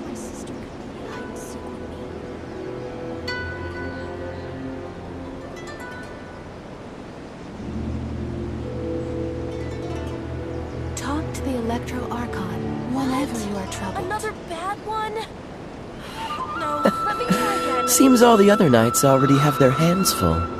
my sister could play hide and seek with me. Talk to the Electro Archon whenever you are troubled. Another bad one? No, let me try again. Seems all the other knights already have their hands full.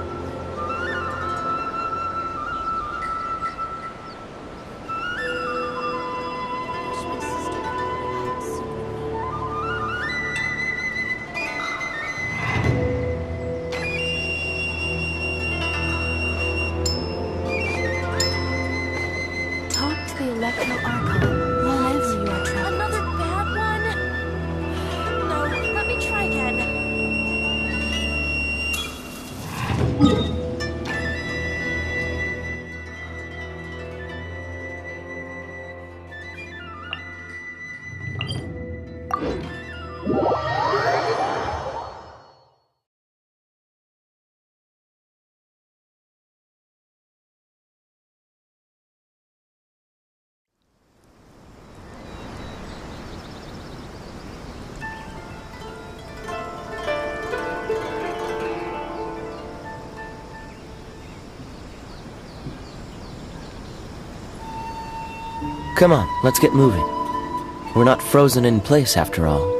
Come on, let's get moving. We're not frozen in place after all.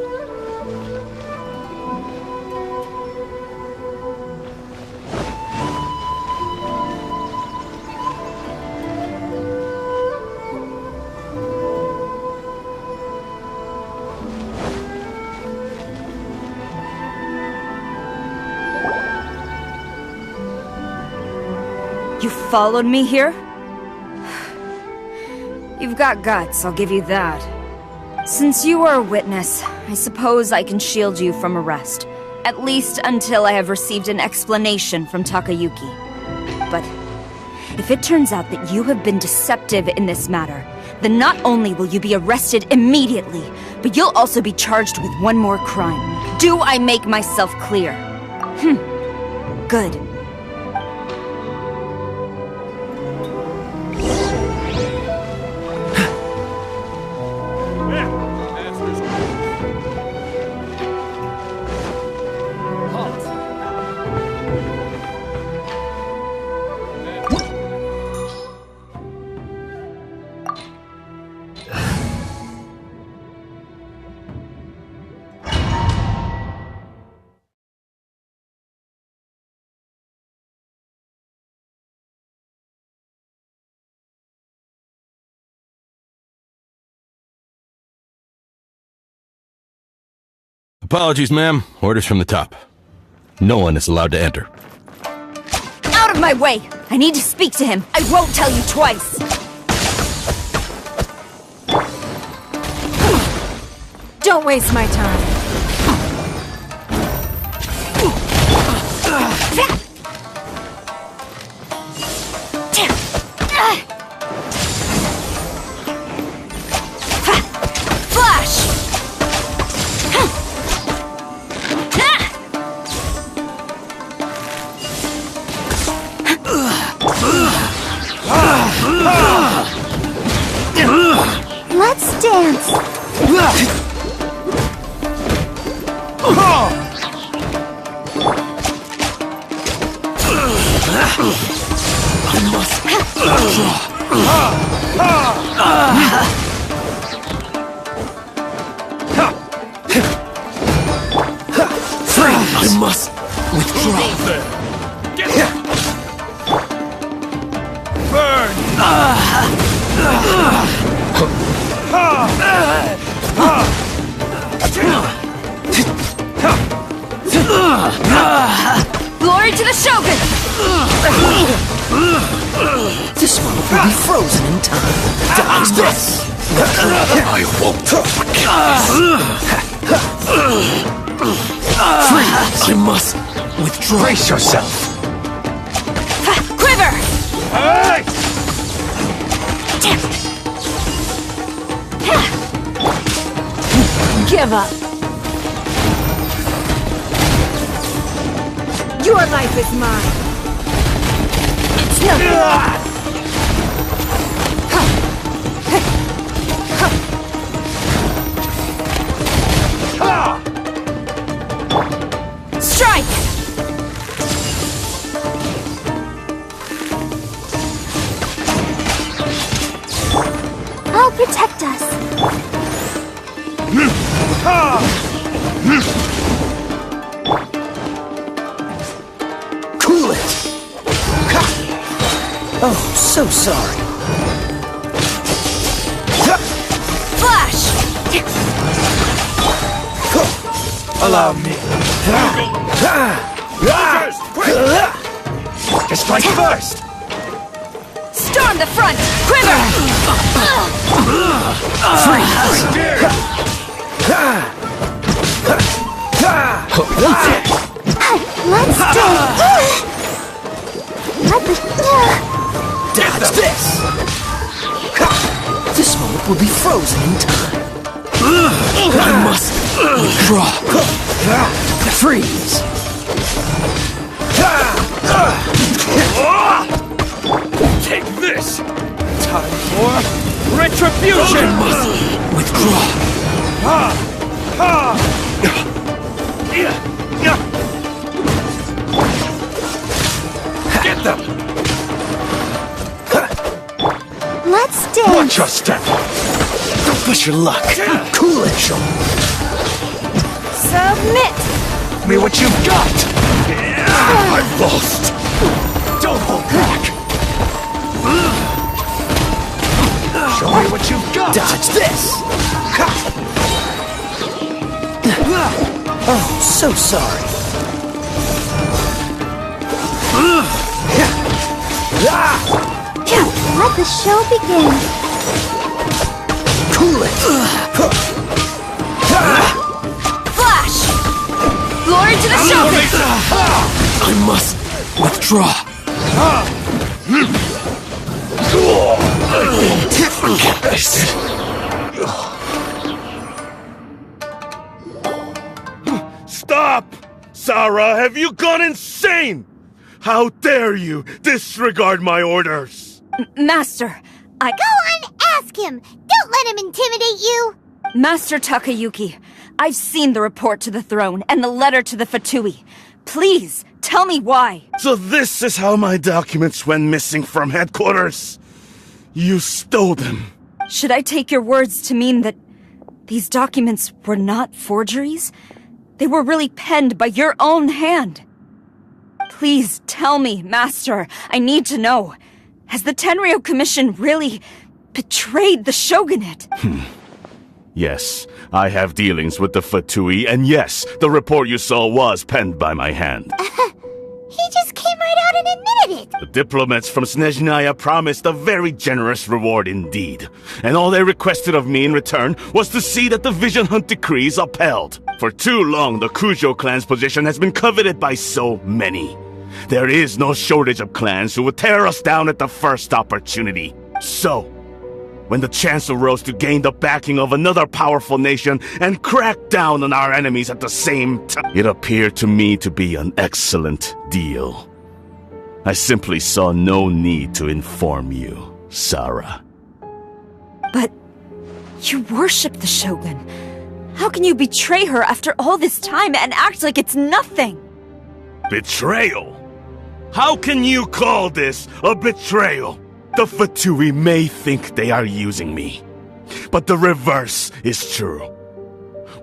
You followed me here? You've got guts, I'll give you that. Since you are a witness, I suppose I can shield you from arrest. At least until I have received an explanation from Takayuki. But if it turns out that you have been deceptive in this matter, then not only will you be arrested immediately, but you'll also be charged with one more crime. Do I make myself clear? Good. Apologies, ma'am. Orders from the top. No one is allowed to enter. Out of my way! I need to speak to him. I won't tell you twice. Don't waste my time. Let's dance. I must I must withdraw. Burn! Glory to the Shogun! This one will be frozen in time. Dies this! I won't. Freeze! I must withdraw. Brace yourself. Quiver! Hey! Give up. Your life is mine. It's no Cool it! Oh, so sorry. Flash! Allow me. Just strike first! Storm the front! Quiver! Let's Dodge this! This moment will be frozen in time. I must withdraw. Freeze! Take this! Time for retribution! Withdraw. Get them! dance. Watch your step! Don't push your luck. Cool it. Submit! Show me what you've got! I've lost! Don't hold back! Show me what you've got! Dodge this! Oh, so sorry. Let the show begin. Cool it! Flash! Glory to the showbiz! I must withdraw. Forget this. Stop! Sarah, have you gone insane? How dare you disregard my orders? Master, Go on, ask him. Don't let him intimidate you. Master Takayuki, I've seen the report to the throne and the letter to the Fatui. Please, tell me why. So this is how my documents went missing from headquarters. You stole them. Should I take your words to mean that these documents were not forgeries? They were really penned by your own hand. Please tell me, Master. I need to know. Has the Tenryo Commission really betrayed the shogunate? Yes, I have dealings with the Fatui, and yes, the report you saw was penned by my hand. He just came right out and admitted it. The diplomats from Snezhnaya promised a very generous reward indeed, and all they requested of me in return was to see that the Vision Hunt decrees upheld. For too long, the Kujo clan's position has been coveted by so many. There is no shortage of clans who would tear us down at the first opportunity. So, when the chance arose to gain the backing of another powerful nation and crack down on our enemies at the same time, it appeared to me to be an excellent deal. I simply saw no need to inform you, Sarah. But you worship the shogun. How can you betray her after all this time and act like it's nothing? Betrayal? How can you call this a betrayal? The Fatui may think they are using me, but the reverse is true.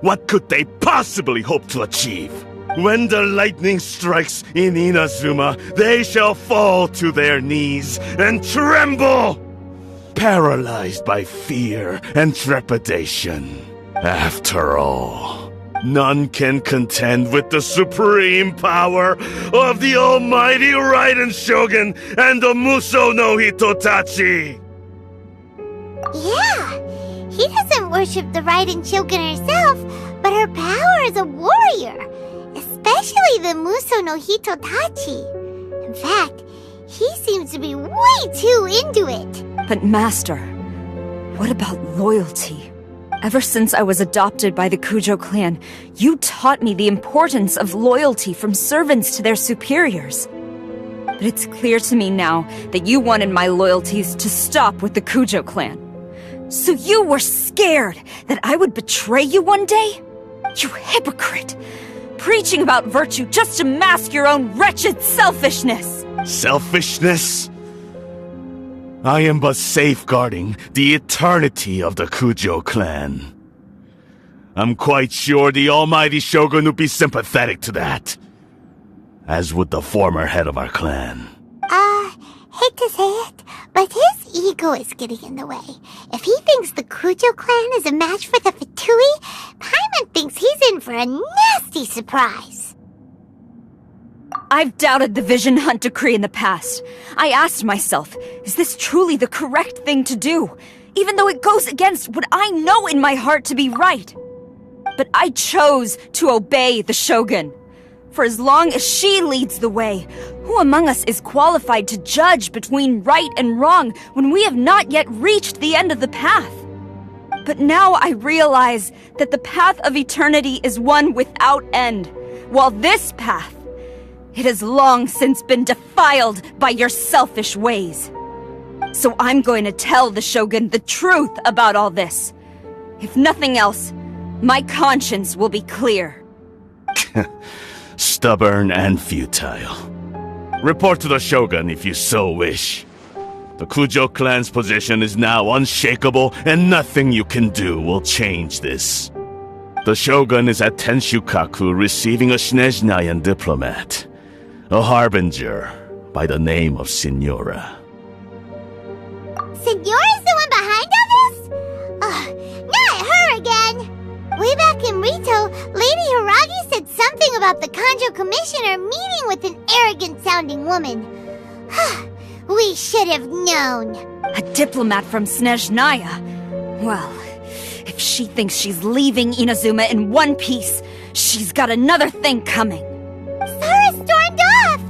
What could they possibly hope to achieve? When the lightning strikes in Inazuma, they shall fall to their knees and tremble, paralyzed by fear and trepidation. After all, none can contend with the supreme power of the almighty Raiden Shogun and the Muso no Hitotachi! Yeah, he doesn't worship the Raiden Shogun herself, but her power as a warrior, especially the Muso no Hitotachi. In fact, he seems to be way too into it. But Master, what about loyalty? Ever since I was adopted by the Kujo clan, you taught me the importance of loyalty from servants to their superiors. But it's clear to me now that you wanted my loyalties to stop with the Kujo clan. So you were scared that I would betray you one day? You hypocrite! Preaching about virtue just to mask your own wretched selfishness! Selfishness? I am but safeguarding the eternity of the Kujo clan. I'm quite sure the almighty Shogun would be sympathetic to that. As would the former head of our clan. Hate to say it, but his ego is getting in the way. If he thinks the Kujo clan is a match for the Fatui, Paimon thinks he's in for a nasty surprise. I've doubted the Vision Hunt decree in the past. I asked myself, is this truly the correct thing to do? Even though it goes against what I know in my heart to be right. But I chose to obey the Shogun. For as long as she leads the way, who among us is qualified to judge between right and wrong when we have not yet reached the end of the path? But now I realize that the path of eternity is one without end, while this path, it has long since been defiled by your selfish ways. So I'm going to tell the Shogun the truth about all this. If nothing else, my conscience will be clear. Stubborn and futile. Report to the Shogun if you so wish. The Kujo clan's position is now unshakable, and nothing you can do will change this. The Shogun is at Tenshukaku receiving a Snezhnayan diplomat, a harbinger by the name of Signora. Signora's the one behind all this? Ugh, not her again! Way back in Rito, Lady Hiragi said something about the Kanjo Commissioner meeting with an arrogant-sounding woman. We should have known. A diplomat from Snezhnaya? Well, if she thinks she's leaving Inazuma in one piece, she's got another thing coming. Sara stormed off!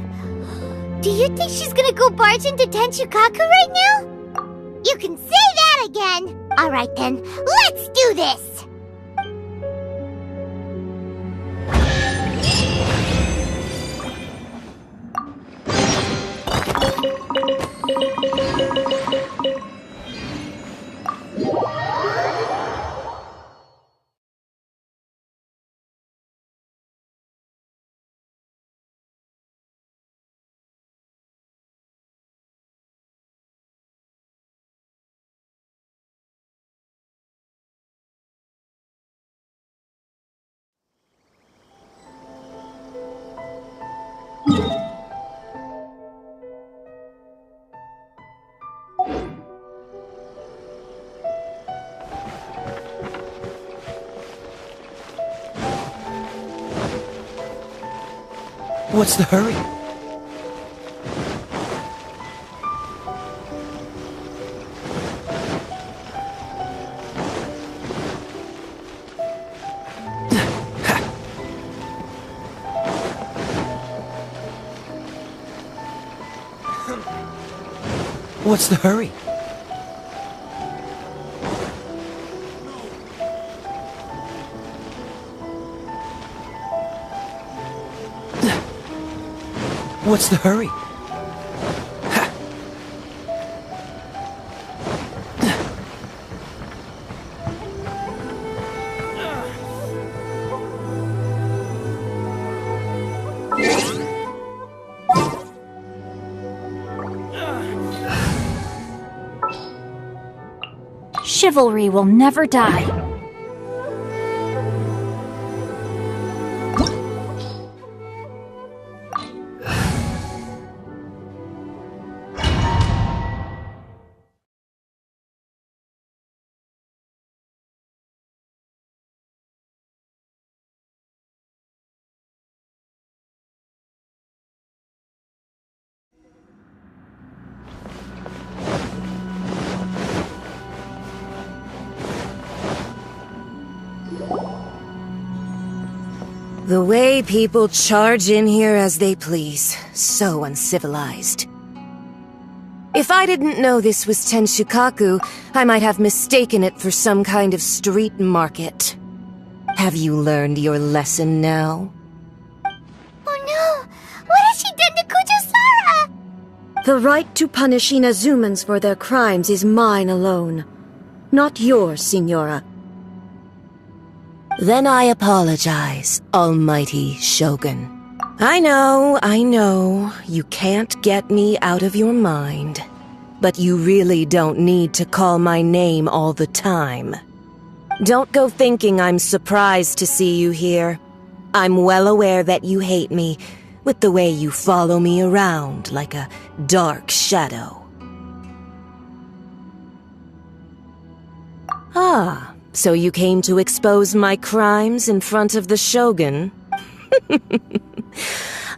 Do you think she's gonna go barge into Tenshukaku right now? You can say that again! Alright then, let's do this! What's the hurry? What's the hurry? What's the hurry? Chivalry will never die. The way people charge in here as they please. So uncivilized. If I didn't know this was Tenshukaku, I might have mistaken it for some kind of street market. Have you learned your lesson now? Oh no! What has she done to Kujo-Sara? The right to punish Inazumans for their crimes is mine alone. Not yours, Signora. Then I apologize, almighty Shogun. I know, you can't get me out of your mind. But you really don't need to call my name all the time. Don't go thinking I'm surprised to see you here. I'm well aware that you hate me, with the way you follow me around like a dark shadow. Ah, so you came to expose my crimes in front of the Shogun?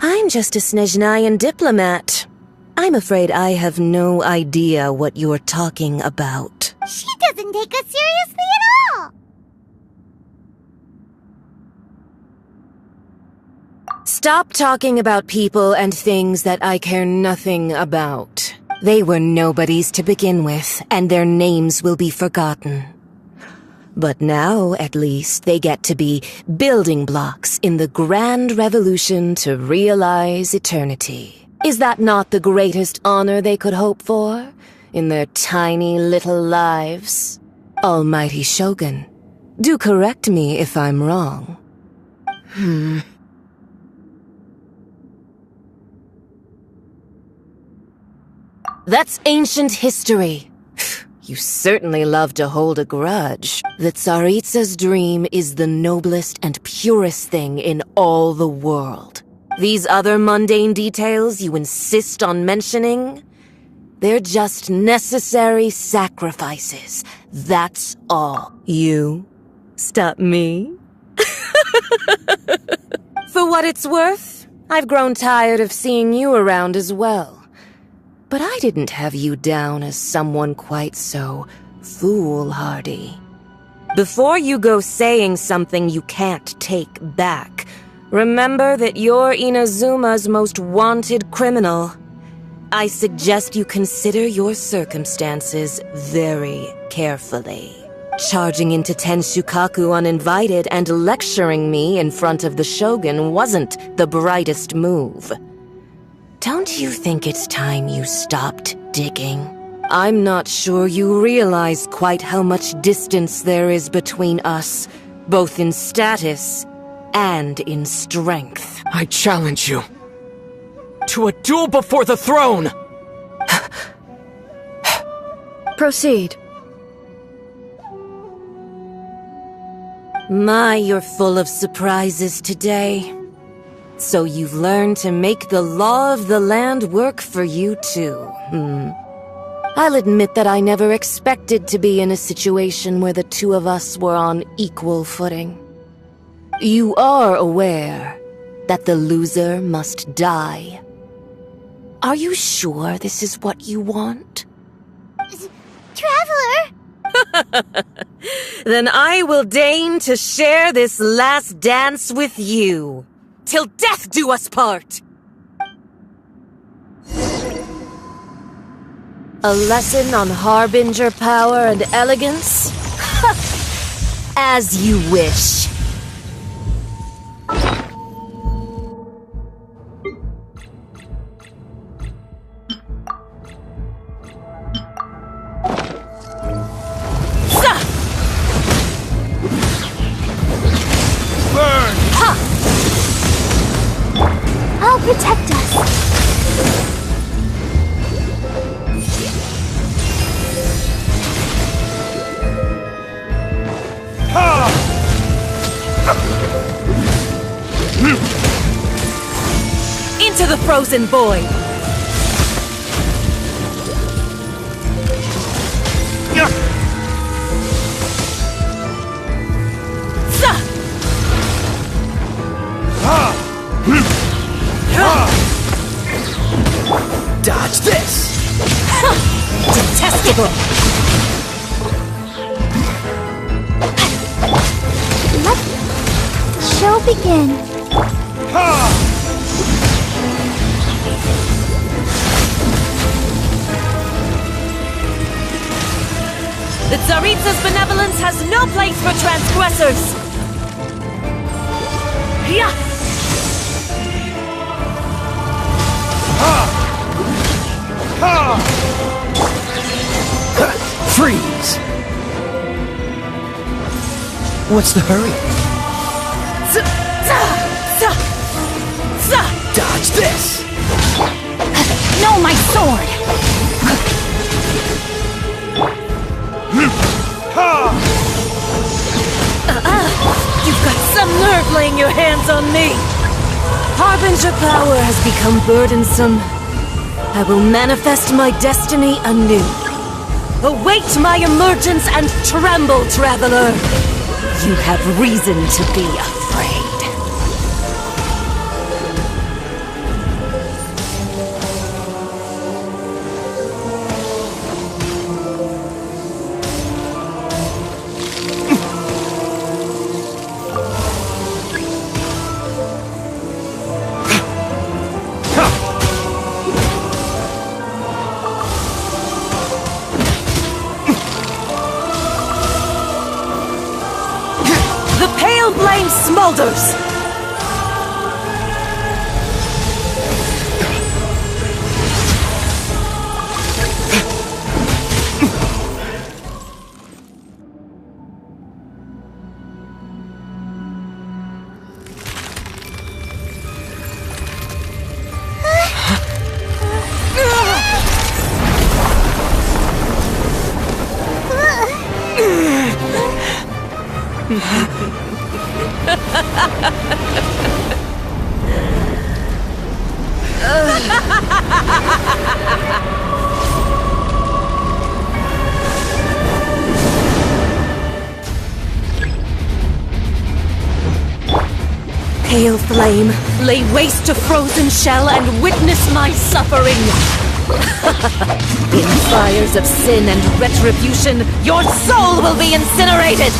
I'm just a Snezhnayan diplomat. I'm afraid I have no idea what you're talking about. She doesn't take us seriously at all! Stop talking about people and things that I care nothing about. They were nobodies to begin with, and their names will be forgotten. But now, at least, they get to be building blocks in the grand revolution to realize eternity. Is that not the greatest honor they could hope for in their tiny little lives? Almighty Shogun, do correct me if I'm wrong. That's ancient history. You certainly love to hold a grudge. The Tsaritsa's dream is the noblest and purest thing in all the world. These other mundane details you insist on mentioning, they're just necessary sacrifices. That's all. You stop me? For what it's worth, I've grown tired of seeing you around as well. But I didn't have you down as someone quite so foolhardy. Before you go saying something you can't take back, remember that you're Inazuma's most wanted criminal. I suggest you consider your circumstances very carefully. Charging into Tenshukaku uninvited and lecturing me in front of the Shogun wasn't the brightest move. Don't you think it's time you stopped digging? I'm not sure you realize quite how much distance there is between us, both in status and in strength. I challenge you to a duel before the throne! Proceed. My, you're full of surprises today. So you've learned to make the law of the land work for you too, I'll admit that I never expected to be in a situation where the two of us were on equal footing. You are aware that the loser must die. Are you sure this is what you want? Traveler! Then I will deign to share this last dance with you. Till death do us part! A lesson on harbinger power and elegance? As you wish. Burn! I'll protect us. Into the frozen void! Dodge this! Detestable! Let the show begin. The Tsaritsa's benevolence has no place for transgressors! Yeah! Freeze! What's the hurry? Dodge this! No, my sword! your hands on me! Harbinger power has become burdensome. I will manifest my destiny anew. Await my emergence and tremble, traveler! You have reason to be afraid. Flame smolders! Pale flame, lay waste to frozen shell and witness my suffering! In fires of sin and retribution, your soul will be incinerated!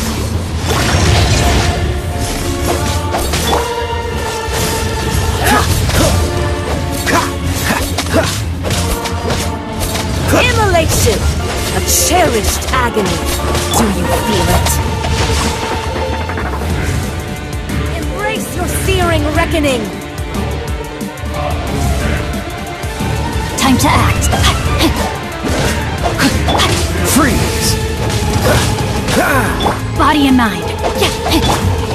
Immolation! A cherished agony. Do you feel it? Embrace your searing reckoning! Time to act. Freeze! Body and mind.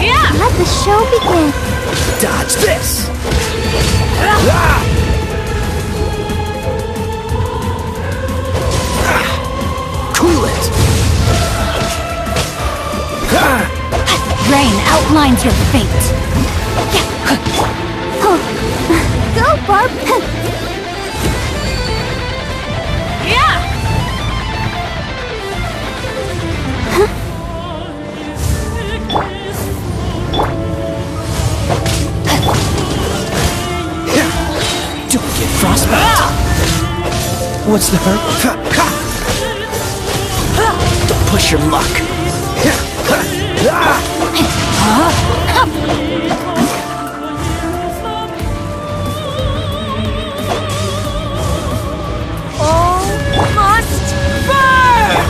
Yeah! Let the show begin. Dodge this! Cool it! Rain outlines your fate. Go, Barb. Yeah! Don't get frostbite! What's the hurt? Don't push your luck! All must burn!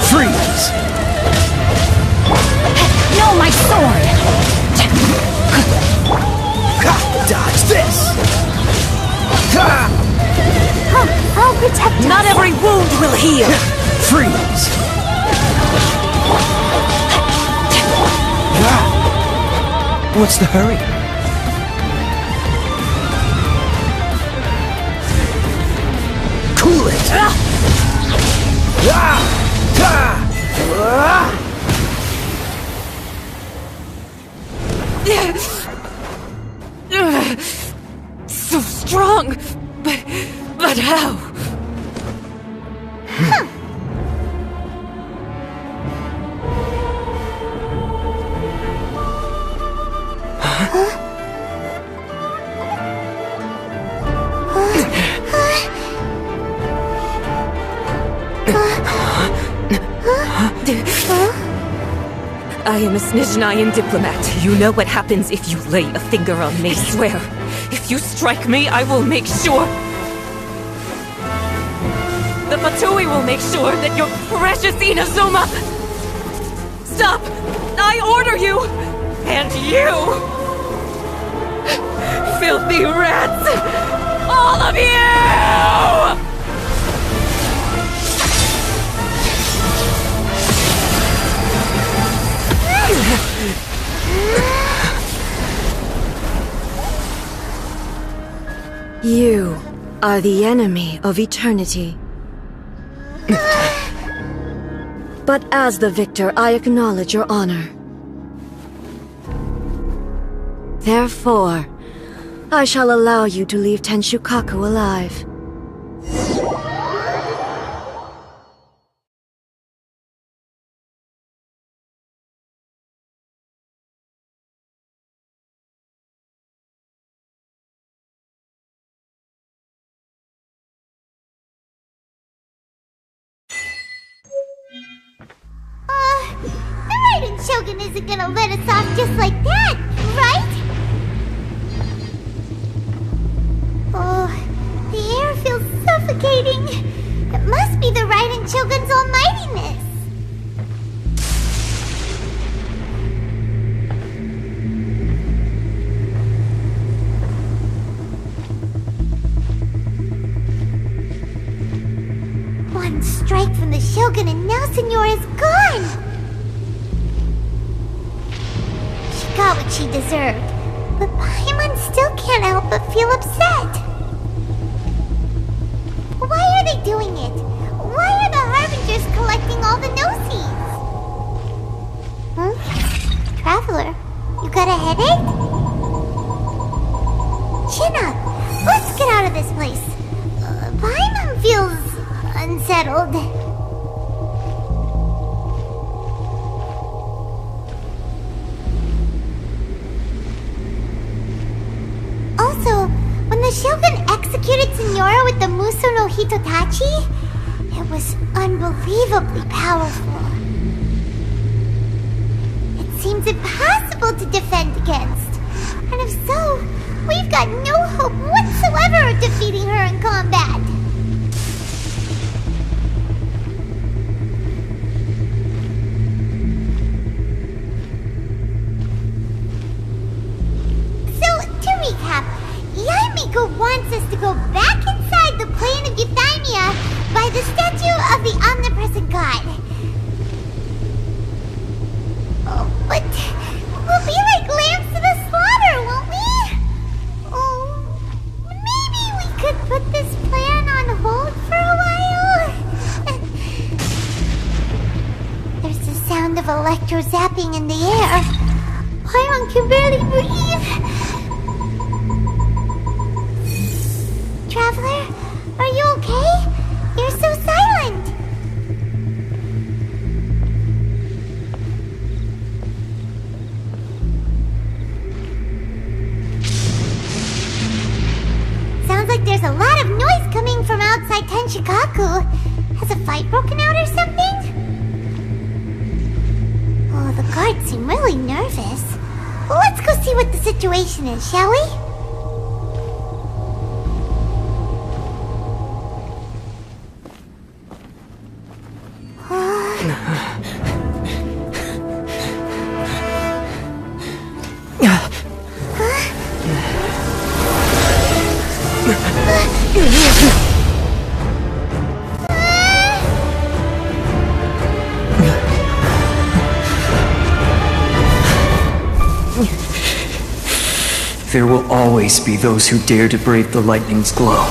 Freeze! No, my sword! Dodge this! I'll protect us. Not every wound will heal! Freeze! What's the hurry? Cool it! So strong! But how? I am a Snizhnayan diplomat. You know what happens if you lay a finger on me, swear. If you strike me, I will make sure... The Fatui will make sure that your precious Inazuma... Stop! I order you! And you! Filthy rats! All of you! You are the enemy of eternity. But as the victor, I acknowledge your honor. Therefore, I shall allow you to leave Tenshukaku alive. The Raiden Shogun isn't gonna let us off just like that, right? Oh, the air feels suffocating. It must be the Raiden Shogun's almightiness. One strike from the Shogun and now Senora is gone! She got what she deserved, but Paimon still can't help but feel upset. Why are they doing it? Why are the Harbingers collecting all the no-seeds? Traveler, you got a headache? Chin up! Let's get out of this place. Paimon feels unsettled. Also, when the Shogun executed Senora with the Muso no Hitotachi, it was unbelievably powerful. It seems impossible to defend against. And if so, we've got no hope whatsoever of defeating her in combat. Yaimiko wants us to go back inside the plane of Euthymia by the statue of the omnipresent god. Oh, but we'll be like lambs to the slaughter, won't we? Oh, maybe we could put this plan on hold for a while? There's the sound of electro zapping in the air. Paimon can barely breathe. Traveler, are you okay? You're so silent. Sounds like there's a lot of noise coming from outside Tenshukaku. Has a fight broken out or something? Oh, the guards seem really nervous. Well, let's go see what the situation is, shall we? There will always be those who dare to brave the lightning's glow.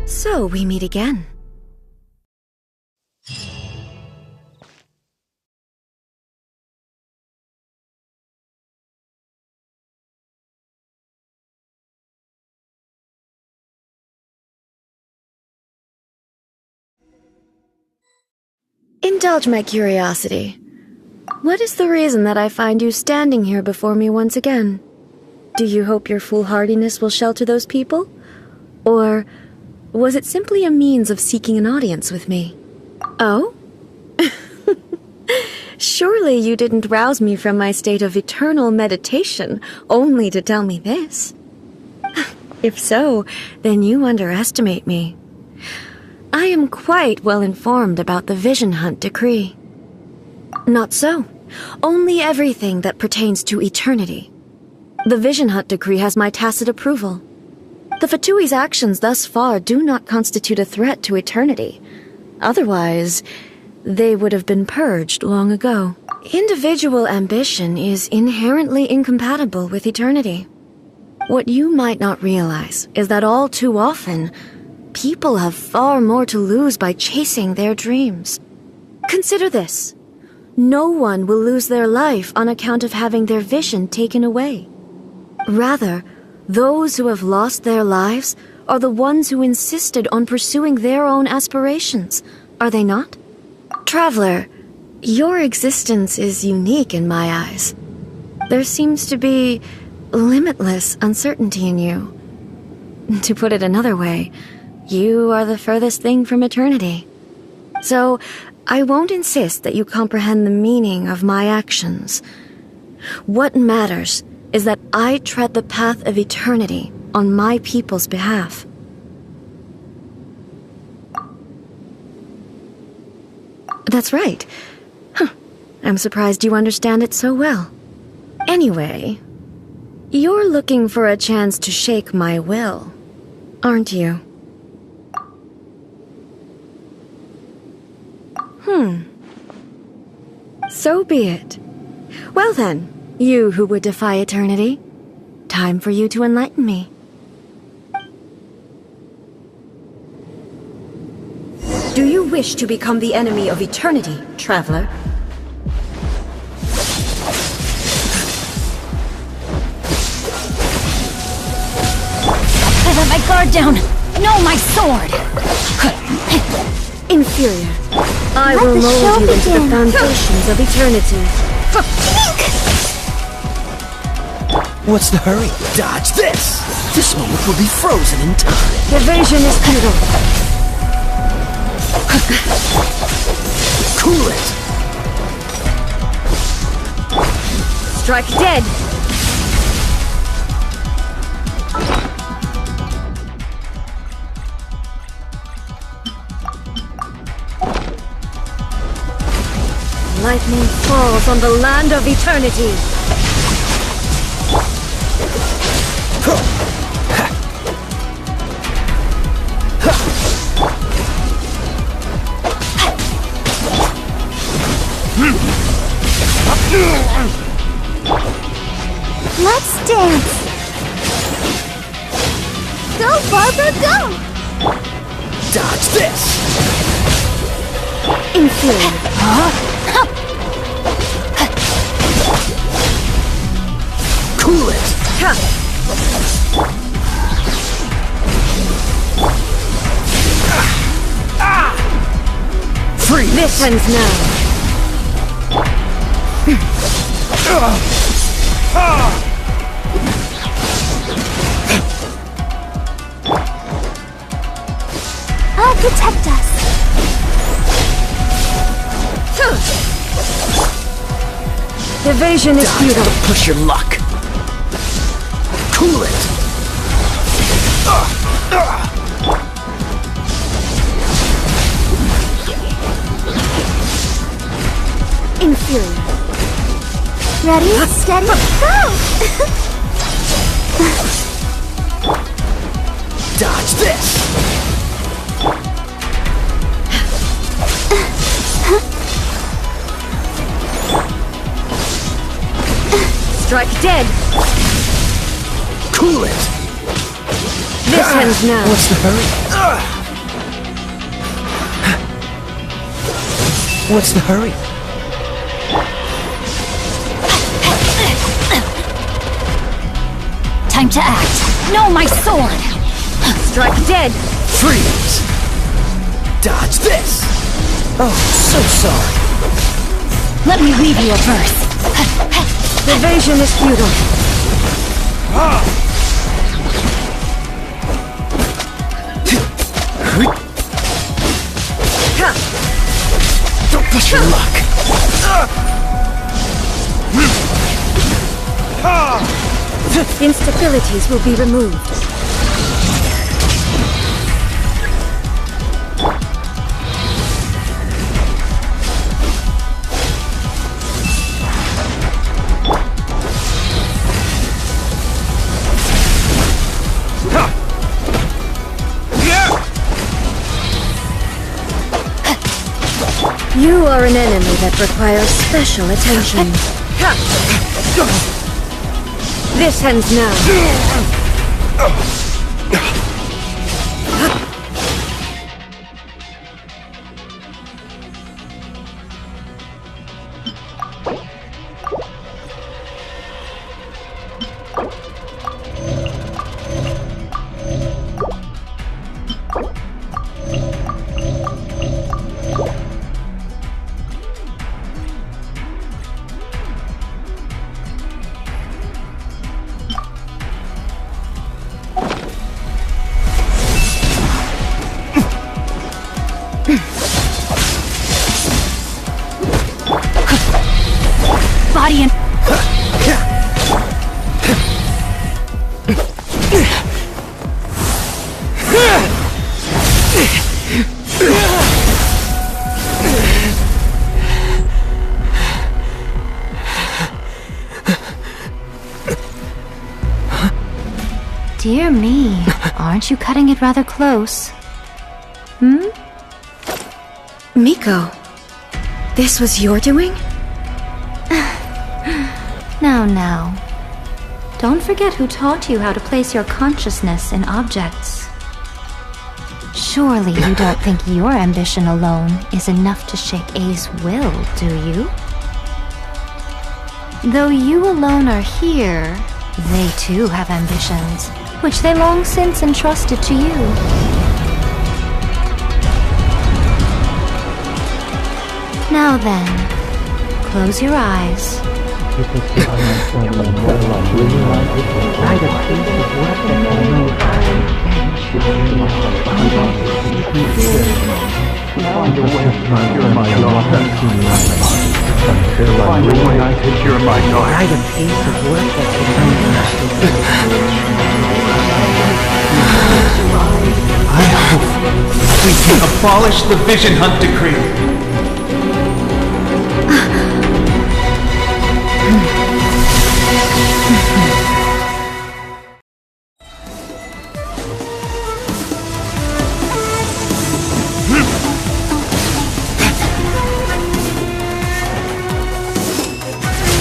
So we meet again. Indulge my curiosity. What is the reason that I find you standing here before me once again? Do you hope your foolhardiness will shelter those people? Or was it simply a means of seeking an audience with me? Oh? Surely you didn't rouse me from my state of eternal meditation only to tell me this. If so, then you underestimate me. I am quite well informed about the Vision Hunt decree. Not so. Only everything that pertains to eternity. The Vision Hunt decree has my tacit approval. The Fatui's actions thus far do not constitute a threat to eternity. Otherwise, they would have been purged long ago. Individual ambition is inherently incompatible with eternity. What you might not realize is that all too often, people have far more to lose by chasing their dreams. Consider this. No one will lose their life on account of having their vision taken away. Rather, those who have lost their lives are the ones who insisted on pursuing their own aspirations, are they not? Traveler, your existence is unique in my eyes. There seems to be limitless uncertainty in you. To put it another way, you are the furthest thing from eternity. So, I won't insist that you comprehend the meaning of my actions. What matters is that I tread the path of eternity on my people's behalf. That's right. I'm surprised you understand it so well. Anyway, you're looking for a chance to shake my will, aren't you? So be it. Well then, you who would defy eternity, time for you to enlighten me. Do you wish to become the enemy of eternity, traveler? I let my guard down! No, my sword! Inferior. I Let will the show mold you into the begin. foundations of eternity. What's the hurry? Dodge this! This moment will be frozen in time. Evasion is futile. Cool it! Strike dead! Lightning falls on the land of eternity. Let's dance! Go, Barbara, go! Dodge this! Inferior. Cool it! Freeze! This ends now. I'll protect us. Evasion is Dodge futile. to push your luck. Cool it! Inferior. Ready, steady, go! Dodge this! Strike dead. Cool it! This ends now. What's the hurry? What's the hurry? Time to act! No, my sword! Strike dead. Freeze! Dodge this! Oh, so sorry. Let me read you a verse. Evasion is futile. Don't push your luck. Instabilities will be removed. You are an enemy that requires special attention. This ends now. Body and... Dear me, aren't you cutting it rather close? Miko, this was your doing? No. Don't forget who taught you how to place your consciousness in objects. Surely you don't think your ambition alone is enough to shake A's will, do you? Though you alone are here, they too have ambitions, which they long since entrusted to you. Now then, close your eyes. I hope we can abolish the Vision Hunt Decree.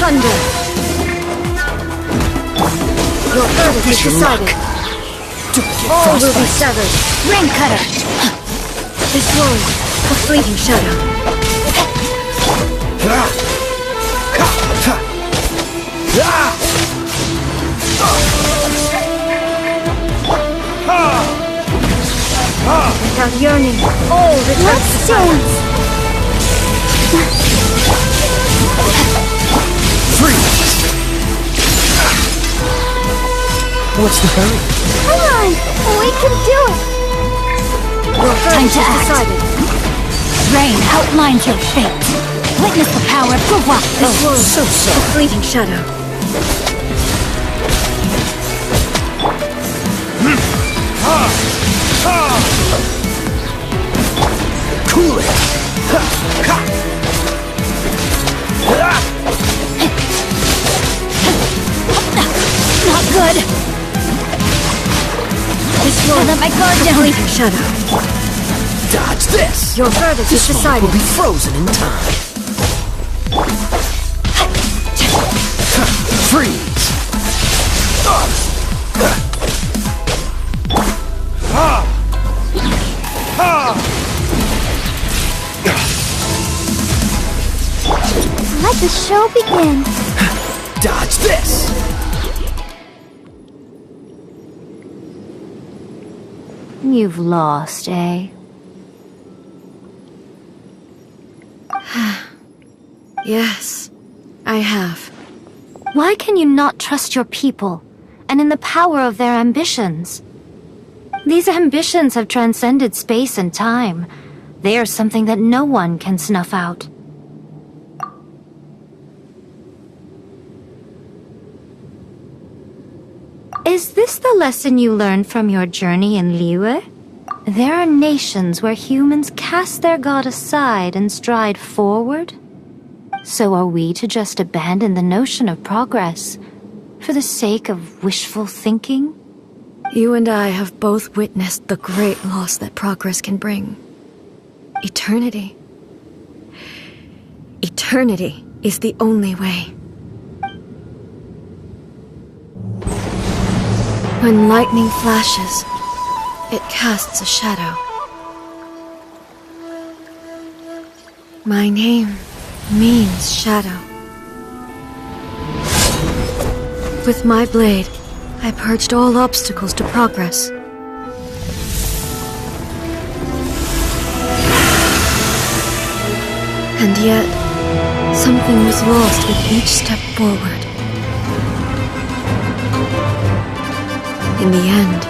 Thunder! Your verdict is decided. All will be severed. Rain Cutter! This world, a fleeting shadow. Without yearning, all returns to silence. Freeze! What's the hurry? Come on! We can do it! Your Time verdict to is act. decided. Rain outlines your fate. Witness the power of Gwa. This world, So a sorry. fleeting shadow. Cool it! Not good. This world, Let my guard a down. fleeting shadow. Dodge this! Your verdict is This moment decided. will be frozen in time. Freeze! Let the show begin. Dodge this! You've lost, eh? Yes, I have. Why can you not trust your people, and in the power of their ambitions? These ambitions have transcended space and time. They are something that no one can snuff out. Is this the lesson you learned from your journey in Liyue? There are nations where humans cast their god aside and stride forward. So are we to just abandon the notion of progress for the sake of wishful thinking? You and I have both witnessed the great loss that progress can bring. Eternity. Eternity is the only way. When lightning flashes, it casts a shadow. My name means shadow. With my blade, I purged all obstacles to progress. And yet, something was lost with each step forward. In the end,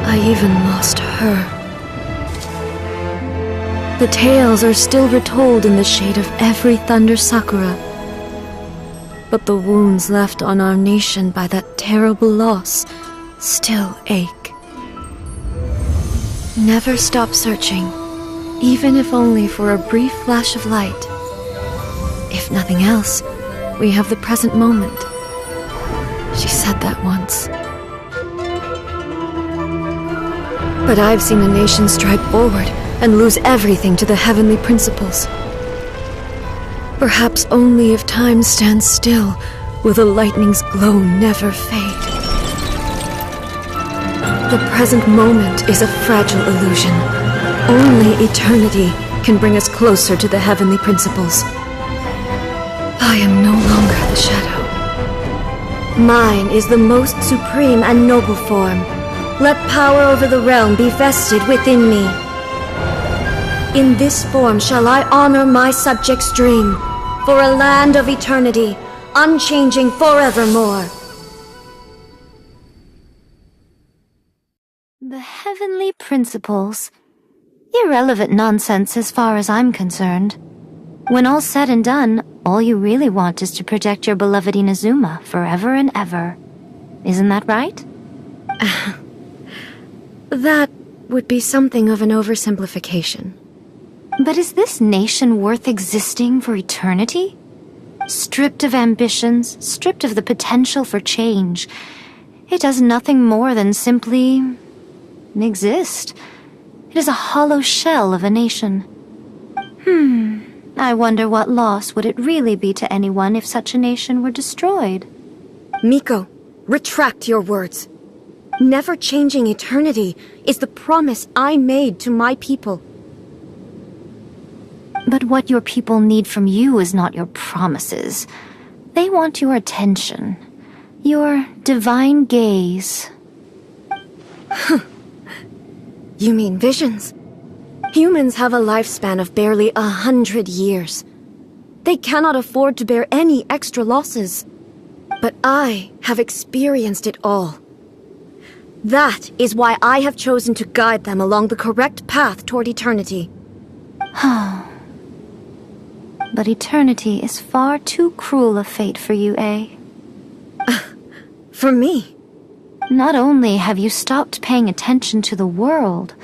I even lost her. The tales are still retold in the shade of every Thunder Sakura. But the wounds left on our nation by that terrible loss still ache. Never stop searching, even if only for a brief flash of light. If nothing else, we have the present moment. She said that once. But I've seen a nation stride forward and lose everything to the heavenly principles. Perhaps only if time stands still will the lightning's glow never fade. The present moment is a fragile illusion. Only eternity can bring us closer to the heavenly principles. I am no longer the shadow. Mine is the most supreme and noble form. Let power over the realm be vested within me. In this form shall I honor my subjects' dream, for a land of eternity, unchanging forevermore. The heavenly principles. Irrelevant nonsense as far as I'm concerned. When all's said and done, all you really want is to protect your beloved Inazuma forever and ever. Isn't that right? That would be something of an oversimplification. But is this nation worth existing for eternity? Stripped of ambitions, stripped of the potential for change, it does nothing more than simply exist. It is a hollow shell of a nation. I wonder what loss would it really be to anyone if such a nation were destroyed? Miko, retract your words. Never-changing eternity is the promise I made to my people. But what your people need from you is not your promises. They want your attention. Your divine gaze. You mean visions? Humans have a lifespan of barely 100 years. They cannot afford to bear any extra losses. But I have experienced it all. That is why I have chosen to guide them along the correct path toward eternity. But eternity is far too cruel a fate for you, eh? For me? Not only have you stopped paying attention to the world,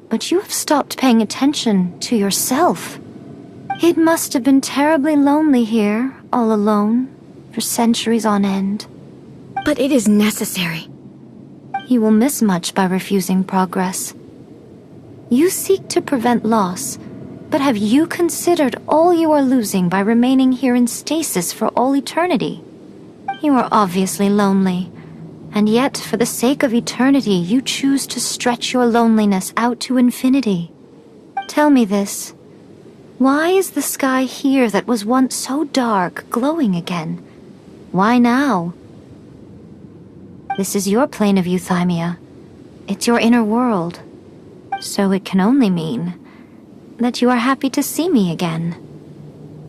but you have stopped paying attention to yourself. It must have been terribly lonely here, all alone, for centuries on end. But it is necessary. You will miss much by refusing progress. You seek to prevent loss, but have you considered all you are losing by remaining here in stasis for all eternity? You are obviously lonely, and yet for the sake of eternity you choose to stretch your loneliness out to infinity. Tell me this. Why is the sky here that was once so dark glowing again? Why now? This is your plane of euthymia. It's your inner world. So it can only mean that you are happy to see me again.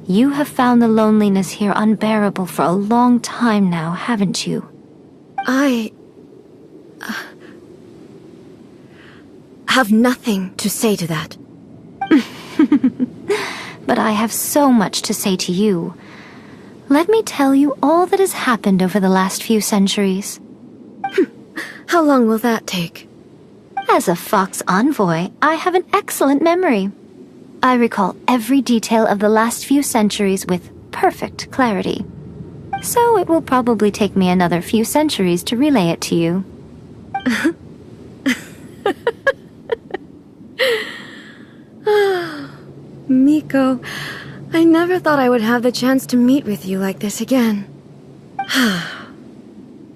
You have found the loneliness here unbearable for a long time now, haven't you? I have nothing to say to that. But I have so much to say to you. Let me tell you all that has happened over the last few centuries. How long will that take? As a Fox envoy, I have an excellent memory. I recall every detail of the last few centuries with perfect clarity. So it will probably take me another few centuries to relay it to you. Miko, I never thought I would have the chance to meet with you like this again.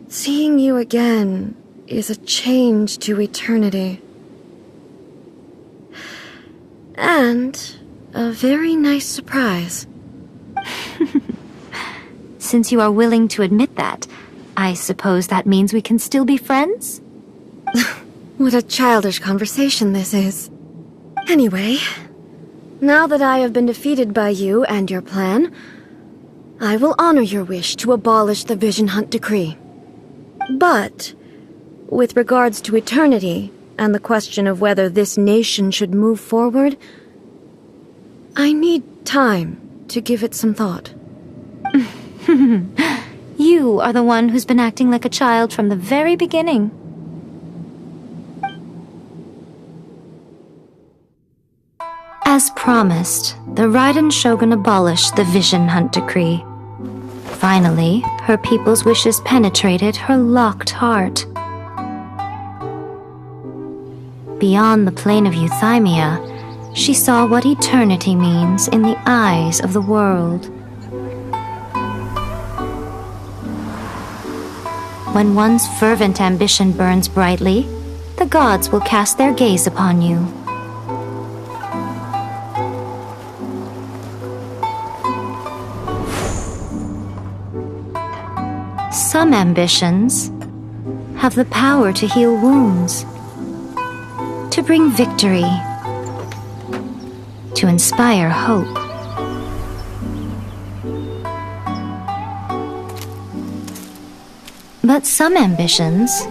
Seeing you again is a change to eternity. And a very nice surprise. Since you are willing to admit that, I suppose that means we can still be friends? What a childish conversation this is. Anyway, now that I have been defeated by you and your plan, I will honor your wish to abolish the Vision Hunt Decree. But, with regards to eternity, and the question of whether this nation should move forward, I need time to give it some thought. You are the one who's been acting like a child from the very beginning. As promised, the Raiden Shogun abolished the Vision Hunt Decree. Finally, her people's wishes penetrated her locked heart. Beyond the plane of Euthymia, she saw what eternity means in the eyes of the world. When one's fervent ambition burns brightly, the gods will cast their gaze upon you. Some ambitions have the power to heal wounds, to bring victory, to inspire hope. But some ambitions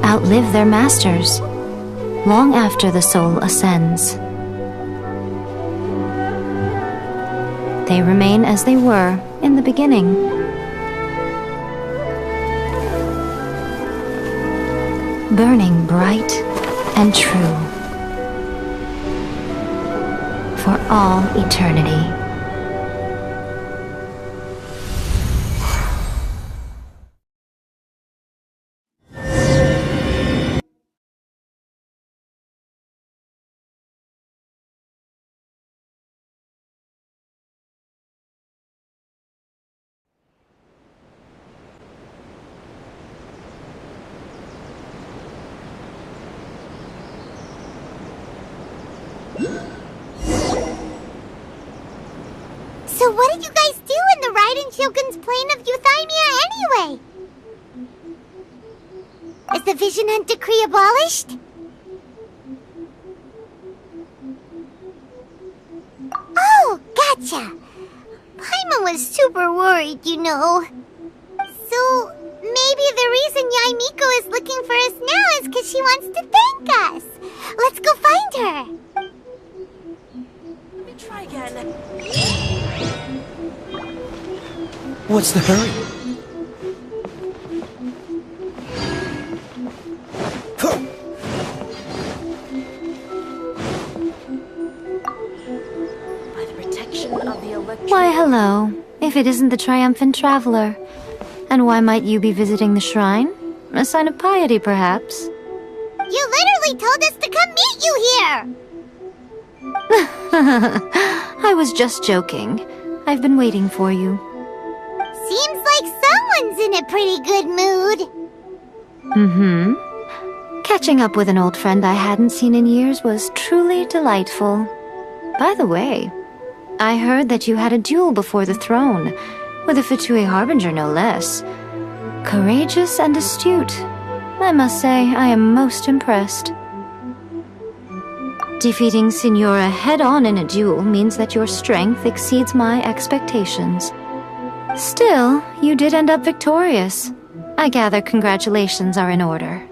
outlive their masters long after the soul ascends. They remain as they were in the beginning. Burning bright and true for all eternity. So what did you guys do in the Raiden Shogun's plane of Euthymia anyway? Is the Vision Hunt Decree abolished? Oh, gotcha. Paimon was super worried, you know. So, maybe the reason Yaimiko is looking for us now is because she wants to thank us. Let's go find her. Let me try again. What's the hurry? By the protection of the electric... Why, hello, if it isn't the triumphant traveler. And why might you be visiting the shrine? A sign of piety, perhaps? You literally told us to come meet you here! I was just joking. I've been waiting for you. Seems like someone's in a pretty good mood. Catching up with an old friend I hadn't seen in years was truly delightful. By the way, I heard that you had a duel before the throne, with a Fatui Harbinger no less. Courageous and astute. I must say, I am most impressed. Defeating Signora head-on in a duel means that your strength exceeds my expectations. Still, you did end up victorious. I gather congratulations are in order.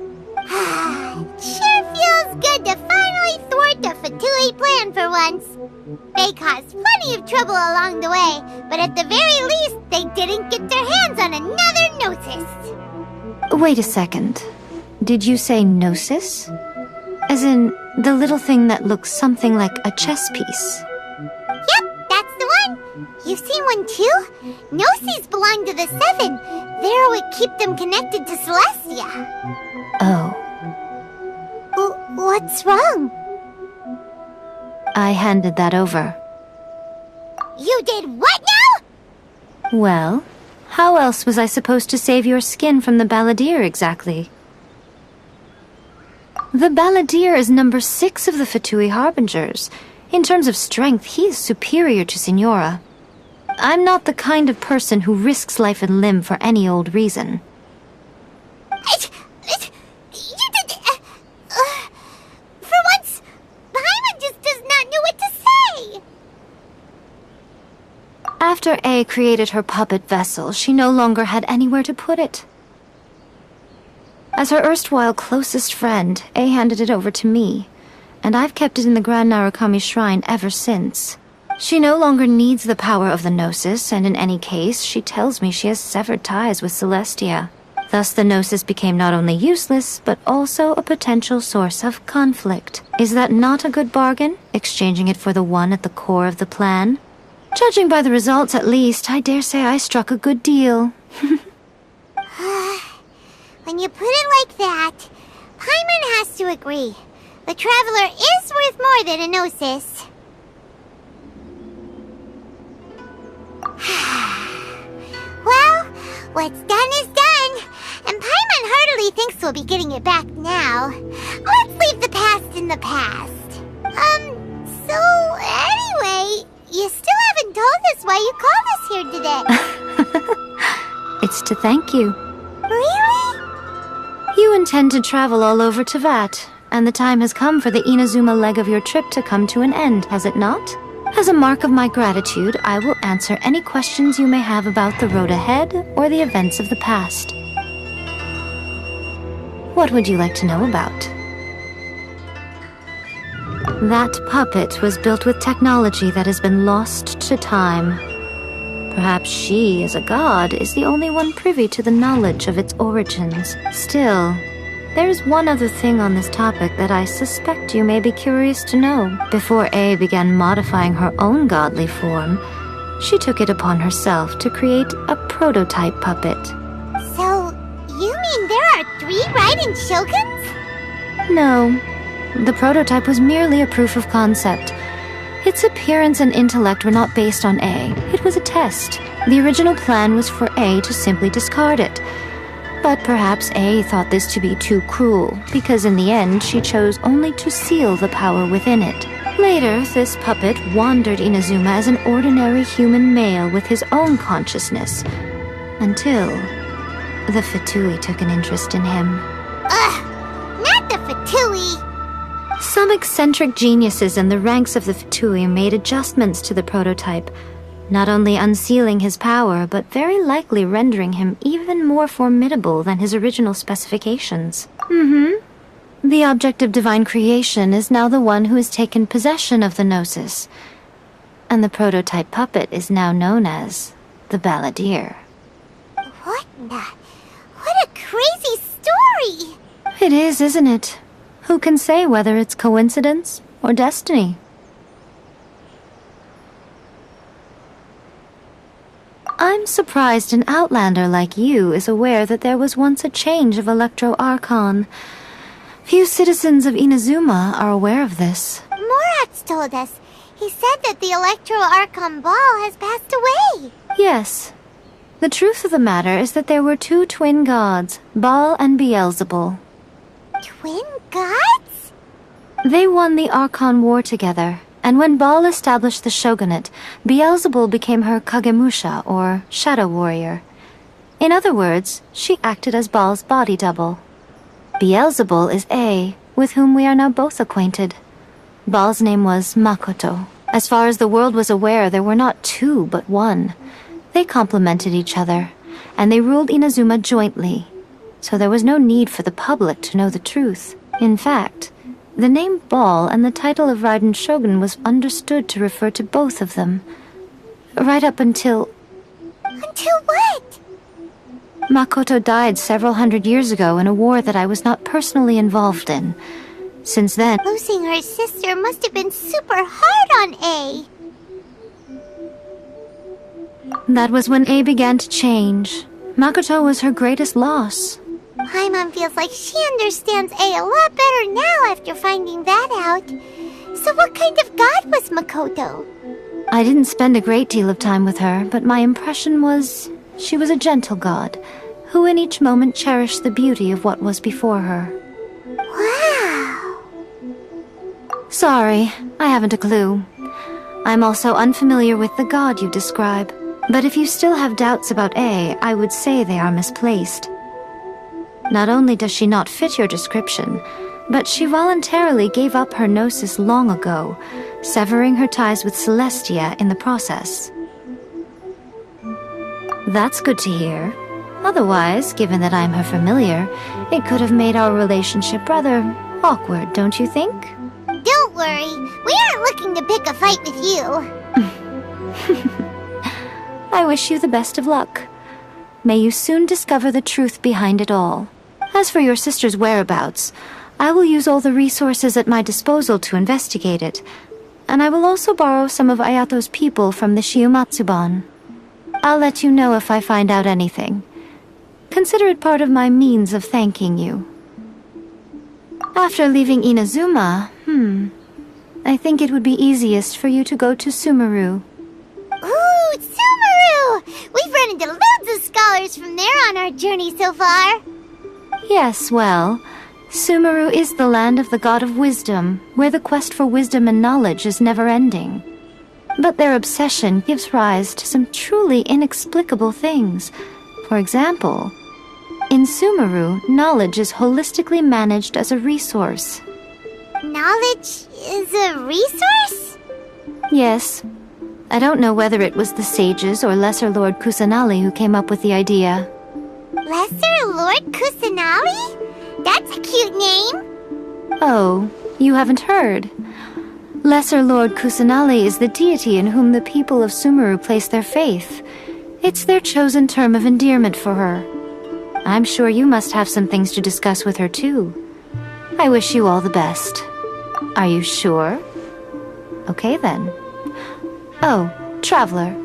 Sure feels good to finally thwart the Fatui plan for once. They caused plenty of trouble along the way, but at the very least, they didn't get their hands on another Gnosis. Wait a second. Did you say Gnosis? As in, the little thing that looks something like a chess piece? Yep, that's the one. You've seen one too? Gnosis belong to the Seven. They're what keep them connected to Celestia. Oh. What's wrong? I handed that over. You did what now? Well, how else was I supposed to save your skin from the Balladeer exactly? The Balladeer is number 6 of the Fatui Harbingers. In terms of strength, he is superior to Signora. I'm not the kind of person who risks life and limb for any old reason. You did... for once, Paimon just does not know what to say. After A created her puppet vessel, she no longer had anywhere to put it. As her erstwhile closest friend, A handed it over to me, and I've kept it in the Grand Narukami Shrine ever since. She no longer needs the power of the Gnosis, and in any case, she tells me she has severed ties with Celestia. Thus the Gnosis became not only useless, but also a potential source of conflict. Is that not a good bargain, exchanging it for the one at the core of the plan? Judging by the results, at least, I dare say I struck a good deal. When you put it like that, Paimon has to agree. The Traveler is worth more than a Gnosis. Well, what's done is done, and Paimon heartily thinks we'll be getting it back now. Let's leave the past in the past. So anyway, you still haven't told us why you called us here today. It's to thank you. Really? You intend to travel all over Teyvat, and the time has come for the Inazuma leg of your trip to come to an end, has it not? As a mark of my gratitude, I will answer any questions you may have about the road ahead or the events of the past. What would you like to know about? That puppet was built with technology that has been lost to time. Perhaps she, as a god, is the only one privy to the knowledge of its origins. Still, there is one other thing on this topic that I suspect you may be curious to know. Before A began modifying her own godly form, she took it upon herself to create a prototype puppet. So, you mean there are 3 Raiden Shoguns? No, the prototype was merely a proof of concept. Its appearance and intellect were not based on A. It was a test. The original plan was for A to simply discard it. But perhaps A thought this to be too cruel, because in the end she chose only to seal the power within it. Later, this puppet wandered Inazuma as an ordinary human male with his own consciousness, until the Fatui took an interest in him. Ugh! Not the Fatui! Some eccentric geniuses in the ranks of the Fatui made adjustments to the prototype, not only unsealing his power, but very likely rendering him even more formidable than his original specifications. The object of divine creation is now the one who has taken possession of the Gnosis, and the prototype puppet is now known as the Balladeer. What a crazy story! It is, isn't it? Who can say whether it's coincidence or destiny? I'm surprised an outlander like you is aware that there was once a change of Electro Archon. Few citizens of Inazuma are aware of this. Morat's told us. He said that the Electro Archon Ball has passed away. Yes. The truth of the matter is that there were 2 twin gods, Baal and Beelzebul. Twin gods? They won the Archon War together, and when Baal established the shogunate, Beelzebul became her Kagemusha, or shadow warrior. In other words, she acted as Baal's body double. Beelzebul is A, with whom we are now both acquainted. Baal's name was Makoto. As far as the world was aware, there were not two, but one. They complemented each other, and they ruled Inazuma jointly, so there was no need for the public to know the truth. In fact, the name Baal and the title of Raiden Shogun was understood to refer to both of them. Right up until... Until what? Makoto died several hundred years ago in a war that I was not personally involved in. Since then... Losing her sister must have been super hard on A. That was when A began to change. Makoto was her greatest loss. Paimon feels like she understands A a lot better now after finding that out. So what kind of god was Makoto? I didn't spend a great deal of time with her, but my impression was she was a gentle god, who in each moment cherished the beauty of what was before her. Wow! Sorry, I haven't a clue. I'm also unfamiliar with the god you describe, but if you still have doubts about A, I would say they are misplaced. Not only does she not fit your description, but she voluntarily gave up her gnosis long ago, severing her ties with Celestia in the process. That's good to hear. Otherwise, given that I'm her familiar, it could have made our relationship rather awkward, don't you think? Don't worry, we aren't looking to pick a fight with you. I wish you the best of luck. May you soon discover the truth behind it all. As for your sister's whereabouts, I will use all the resources at my disposal to investigate it, and I will also borrow some of Ayato's people from the Shiumatsuban. I'll let you know if I find out anything. Consider it part of my means of thanking you. After leaving Inazuma, I think it would be easiest for you to go to Sumeru. Ooh, Sumeru! We've run into loads of scholars from there on our journey so far. Yes, well, Sumeru is the land of the god of wisdom, where the quest for wisdom and knowledge is never-ending. But their obsession gives rise to some truly inexplicable things. For example, in Sumeru, knowledge is holistically managed as a resource. Knowledge is a resource? Yes. I don't know whether it was the sages or Lesser Lord Kusanali who came up with the idea. Lesser Lord Kusanali? That's a cute name. Oh, you haven't heard. Lesser Lord Kusanali is the deity in whom the people of Sumeru place their faith. It's their chosen term of endearment for her. I'm sure you must have some things to discuss with her too. I wish you all the best. Are you sure? Okay then. Oh, Traveler.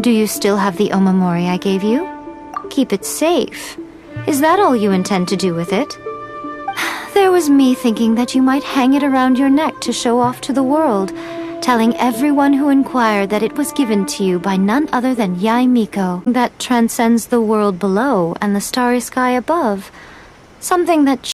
Do you still have the omamori I gave you? Keep it safe. Is that all you intend to do with it? There was me thinking that you might hang it around your neck to show off to the world, telling everyone who inquired that it was given to you by none other than Yae Miko, that transcends the world below and the starry sky above. Something that